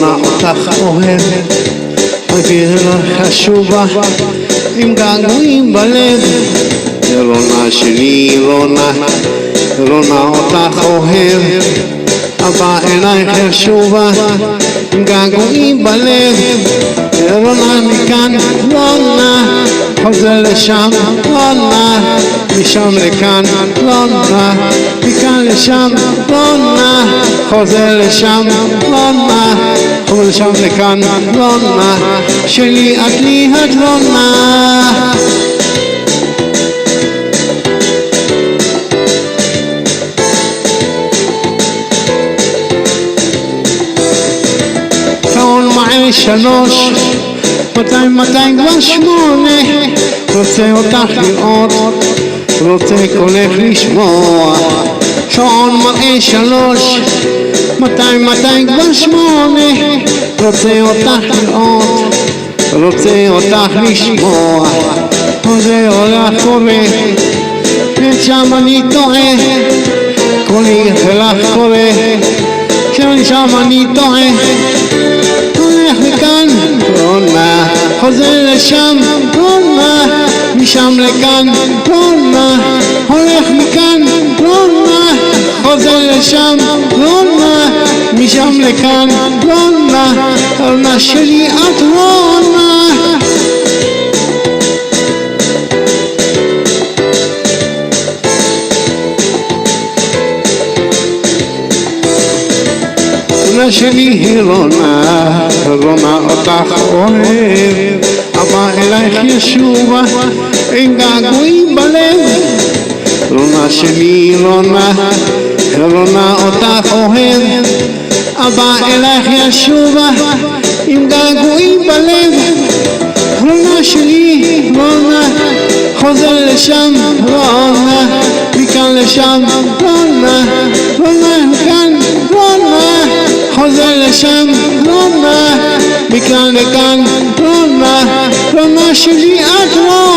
רונה אותך אוהב, אוויר לך חשובה, עם געגועים בלב. רונה שלי, רונה, רונה אותך אוהב, הבא אלייך ישובה, עם געגועים בלב. רונה מכאן, רונה, חוזר לשם, רונה, משם לכאן, רונה, מכאן לשם, רונה, חוזר לשם, רונה, חוזר לשם לכאן, רונה, שלי את לי את רונה. שעון מעל 3, 200 כבר 8, רוצה אותך לראות, רוצה קולך לשמוע. שעון מראה 3, 200 כבר 8, רוצה אותך לראות, רוצה אותך לשמוע. זה הולך קורה, ושם אני טועה, קולי לך קורה, שם אני טועה. הולך מכאן, רונה, חוזר לשם, רונה, משם לכאן, רונה, הולך מכאן, רונה, חוזר לשם, רונה, משם לכאן, רונה, רונה שלי את רונה. רונה שלי היא רונה, רונה אותך אוהב, הבא אלייך ישובה, עם געגועים בלב. רונה שלי רונה, רונה אותך אוהב, הבא אלייך ישובה, עם געגועים בלב. רונה שלי רונה, חוזר לשם, רונה, מכאן לשם, רונה, רונה מכאן, רונה, חוזר לשם, רונה, מכאן לכאן, רונה, רונה שלי את רונה.